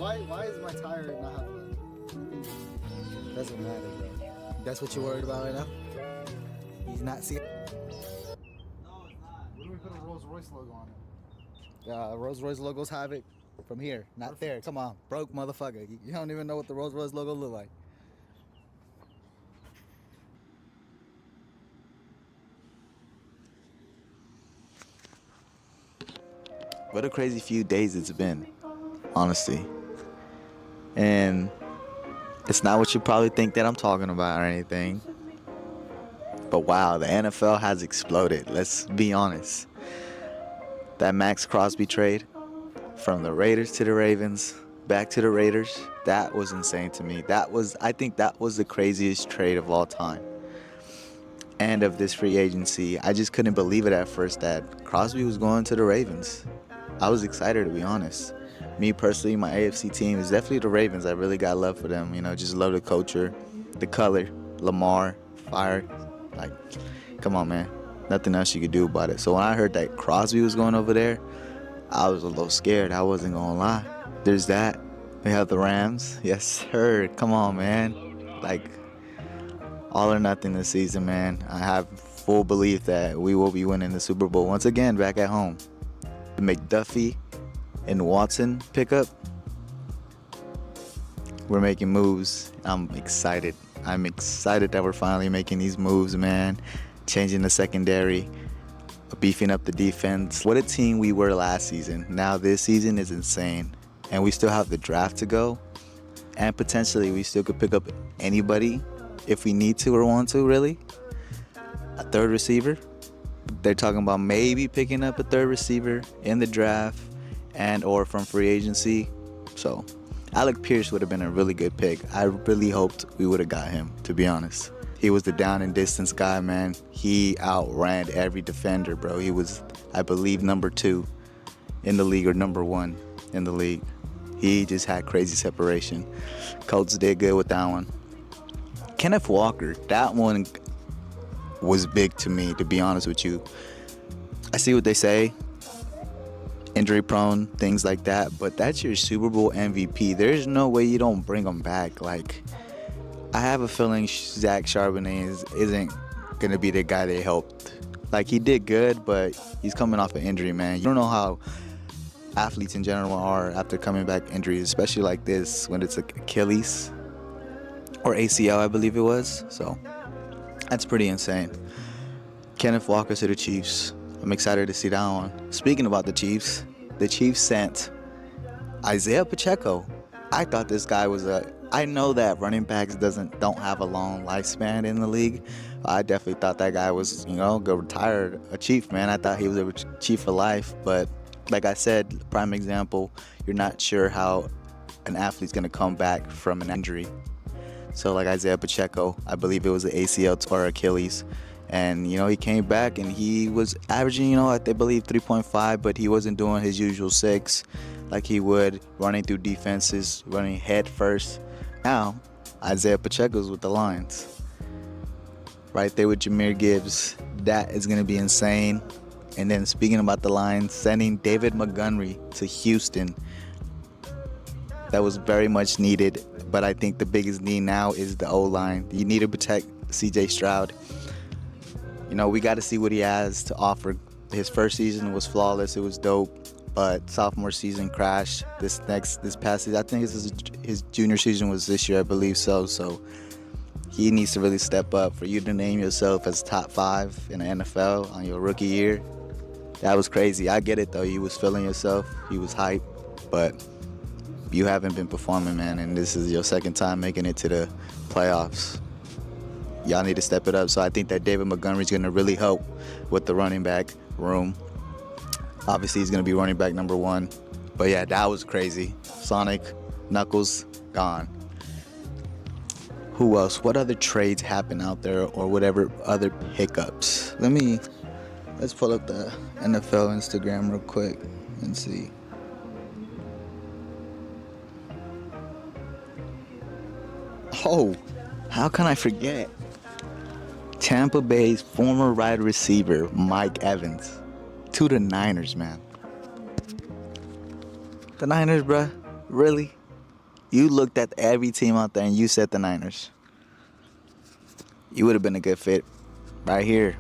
Why is my tire not having one? Doesn't matter, bro. That's what you're worried about right now? He's not seeing. No, it's not. What do we put a Rolls Royce logo on it? Rolls Royce logos have it from here, not perfect. There. Come on, broke motherfucker. You don't even know what the Rolls Royce logo look like. What a crazy few days it's been, honestly. And it's not what you probably think that I'm talking about or anything. But wow, the NFL has exploded. Let's be honest. That Max Crosby trade from the Raiders to the Ravens, back to the Raiders, that was insane to me. I think that was the craziest trade of all time. And of this free agency, I just couldn't believe it at first that Crosby was going to the Ravens. I was excited, to be honest. Me personally, my AFC team is definitely the Ravens. I really got love for them. Just love the culture, the color, Lamar, fire. Like, come on, man. Nothing else you could do about it. So when I heard that Crosby was going over there, I was a little scared. I wasn't going to lie. There's that. We have the Rams. Yes, sir. Come on, man. Like, all or nothing this season, man. I have full belief that we will be winning the Super Bowl once again back at home. The McDuffie and Watson pickup, we're making moves. I'm excited. I'm excited that we're finally making these moves, man. Changing the secondary, beefing up the defense. What a team we were last season. Now this season is insane. And we still have the draft to go. And potentially we still could pick up anybody if we need to or want to, really. A third receiver. They're talking about maybe picking up a third receiver in the draft and or from free agency. So Alec Pierce would have been a really good pick. I really hoped we would have got him, to be honest. He was the down and distance guy, man. He outran every defender, bro. He was, I believe, number 2 in the league or number 1 in the league. He just had crazy separation. Colts did good with that one. Kenneth Walker, that one was big to me, to be honest with you. I see what they say, injury prone, things like that, but that's your Super Bowl MVP. There's no way you don't bring him back. Like, I have a feeling Zach Charbonnet isn't going to be the guy they helped. Like, he did good, but he's coming off an injury, man. You don't know how athletes in general are after coming back injuries, especially like this when it's Achilles or ACL, I believe it was. So that's pretty insane. Kenneth Walker to the Chiefs. I'm excited to see that one. Speaking about the Chiefs sent Isaiah Pacheco. I thought this guy was I know that running backs don't have a long lifespan in the league. I definitely thought that guy was, go retire a Chief, man. I thought he was a Chief for life. But like I said, prime example, you're not sure how an athlete's going to come back from an injury. So like Isaiah Pacheco, I believe it was an ACL or Achilles. And, he came back and he was averaging, I believe 3.5, but he wasn't doing his usual 6 like he would, running through defenses, running head first. Now, Isaiah Pacheco's with the Lions. Right there with Jahmyr Gibbs. That is going to be insane. And then speaking about the Lions, sending David Montgomery to Houston. That was very much needed. But I think the biggest need now is the O-line. You need to protect C.J. Stroud. We got to see what he has to offer. His first season was flawless. It was dope. But sophomore season crashed. This past season, I think his junior season was this year, I believe so. So he needs to really step up. For you to name yourself as top 5 in the NFL on your rookie year, that was crazy. I get it, though. You was feeling yourself. He was hype. But you haven't been performing, man. And this is your second time making it to the playoffs. Y'all need to step it up. So I think that David Montgomery's going to really help with the running back room. Obviously, he's going to be running back number 1. But, yeah, that was crazy. Sonic, Knuckles, gone. Who else? What other trades happen out there or whatever other pickups? Let's pull up the NFL Instagram real quick and see. Oh, how can I forget? Tampa Bay's former wide receiver, Mike Evans, to the Niners, man. The Niners, bruh? Really? You looked at every team out there and you said the Niners. You would have been a good fit right here.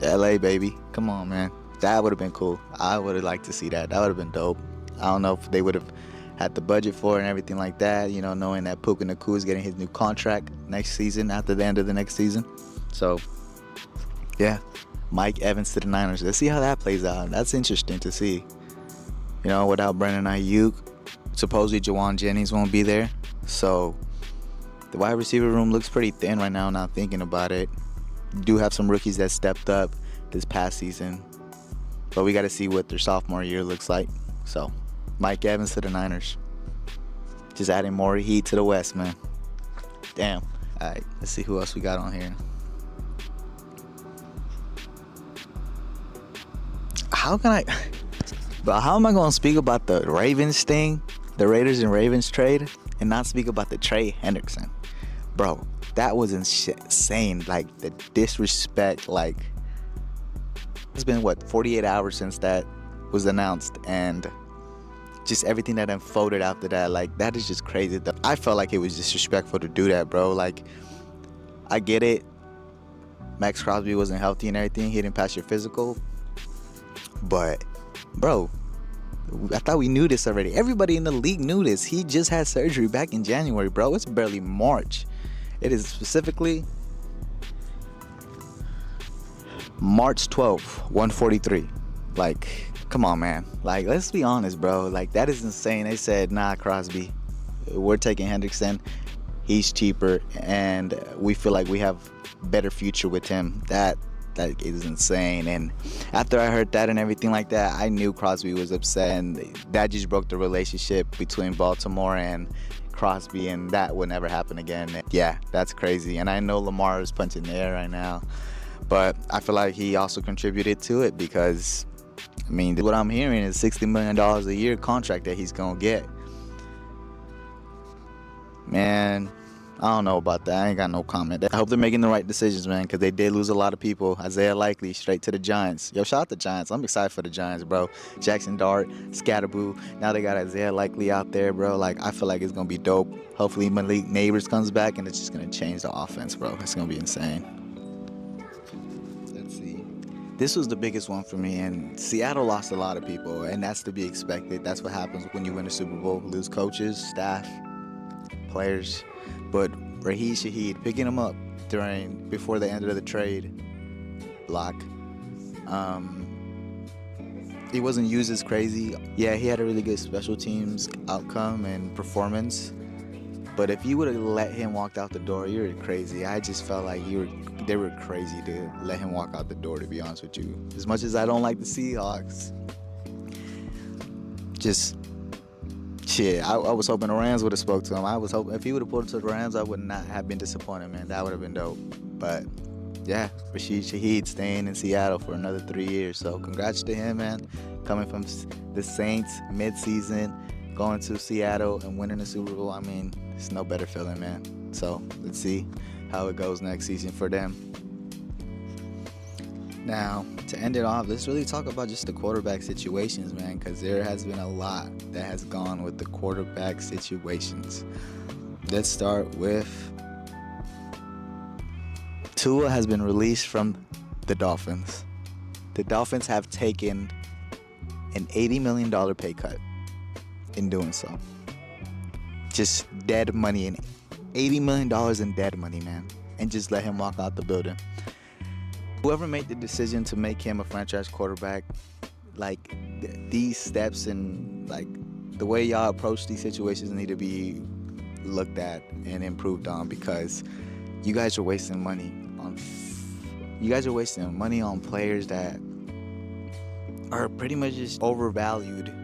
LA, baby. Come on, man. That would have been cool. I would have liked to see that. That would have been dope. I don't know if they would have had the budget for it and everything like that, you know, knowing that Puka Nacua is getting his new contract next season after the end of the next season. So, yeah, Mike Evans to the Niners. Let's see how that plays out. That's interesting to see. You know, without Brandon Ayuk, supposedly Jawan Jennings won't be there. So, the wide receiver room looks pretty thin right now, not thinking about it. Do have some rookies that stepped up this past season. But we got to see what their sophomore year looks like. So, Mike Evans to the Niners. Just adding more heat to the West, man. Damn. All right, let's see who else we got on here. How am I going to speak about the Ravens thing, the Raiders and Ravens trade, and not speak about the Trey Hendrickson? Bro, that was insane. Like, the disrespect, like, it's been, 48 hours since that was announced, and just everything that unfolded after that, like, that is just crazy. I felt like it was disrespectful to do that, bro. Like, I get it. Max Crosby wasn't healthy and everything. He didn't pass your physical. But, bro, I thought we knew this already. Everybody in the league knew this. He just had surgery back in January, bro. It's barely March. It is specifically March 12th, 143. Like, come on, man. Like, let's be honest, bro. Like, that is insane. They said, nah, Crosby, we're taking Hendrickson. He's cheaper, and we feel like we have better future with him. That is insane. And after I heard that and everything like that, I knew Crosby was upset, and that just broke the relationship between Baltimore and Crosby, and that would never happen again. Yeah, that's crazy. And I know Lamar is punching the air right now, but I feel like he also contributed to it because, I mean, what I'm hearing is $60 million a year contract that he's going to get. Man, I don't know about that. I ain't got no comment. I hope they're making the right decisions, man, because they did lose a lot of people. Isaiah Likely straight to the Giants. Yo, shout out the Giants. I'm excited for the Giants, bro. Jackson Dart, Scatterboo. Now they got Isaiah Likely out there, bro. Like, I feel like it's going to be dope. Hopefully Malik Neighbors comes back, and it's just going to change the offense, bro. It's going to be insane. Let's see. This was the biggest one for me, and Seattle lost a lot of people, and that's to be expected. That's what happens when you win a Super Bowl. Lose coaches, staff, players. But Raheem Shaheed, picking him up before the end of the trade block, he wasn't used as crazy. Yeah, he had a really good special teams outcome and performance. But if you would have let him walk out the door, you were crazy. I just felt like they were crazy to let him walk out the door, to be honest with you. As much as I don't like the Seahawks, just... shit, I was hoping the Rams would have spoke to him. I was hoping if he would have pulled to the Rams, I would not have been disappointed, man. That would have been dope. But, yeah, Rashid Shaheed staying in Seattle for another 3 years. So, congrats to him, man. Coming from the Saints mid-season, going to Seattle and winning the Super Bowl. I mean, it's no better feeling, man. So, let's see how it goes next season for them. Now, to end it off, let's really talk about just the quarterback situations, man, because there has been a lot that has gone with the quarterback situations. Let's start with Tua has been released from the Dolphins. The Dolphins have taken an $80 million pay cut in doing so. Just dead money, and $80 million in dead money, man, and just let him walk out the building. Whoever made the decision to make him a franchise quarterback, like, these steps and, like, the way y'all approach these situations need to be looked at and improved on, because you guys are wasting money on players that are pretty much just overvalued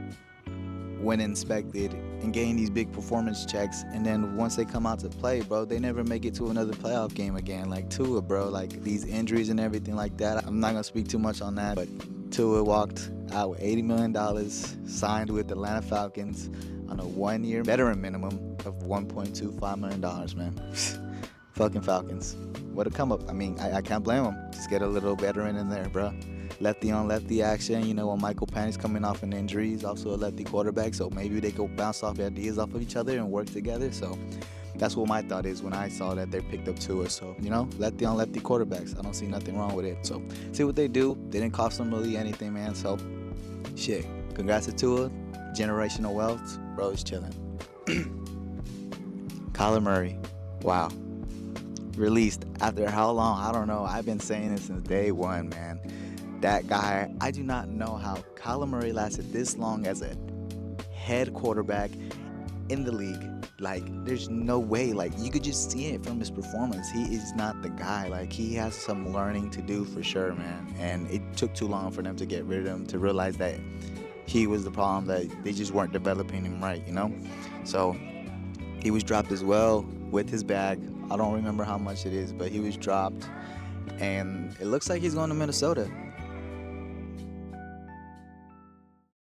when inspected and getting these big performance checks, and then once they come out to play, bro, they never make it to another playoff game again. Like Tua, bro, like these injuries and everything like that. I'm not gonna speak too much on that, but Tua walked out with $80 million, signed with the Atlanta Falcons on a 1-year veteran minimum of $1.25 million, man. Fucking Falcons. What a come up. I mean, I can't blame them. Just get a little veteran in there, bro. lefty on lefty action. You know, when Michael Penix coming off an injury, he's also a lefty quarterback, so maybe they go bounce off ideas off of each other and work together. So that's what my thought is when I saw that they picked up Tua. So, you know, lefty on lefty quarterbacks. I don't see nothing wrong with it. So, see what they do. They didn't cost them really anything, man. So, shit. Congrats to Tua. Generational wealth. Bro is chilling. Kyler Murray. Wow. Released after how long? I don't know. I've been saying it since day one, man. That guy, I do not know how Kyler Murray lasted this long as a head quarterback in the league. Like, there's no way. Like, you could just see it from his performance. He is not the guy. Like, he has some learning to do for sure, man. And it took too long for them to get rid of him, to realize that he was the problem, that they just weren't developing him right, you know? So, he was dropped as well with his bag. I don't remember how much it is, but he was dropped. And it looks like he's going to Minnesota.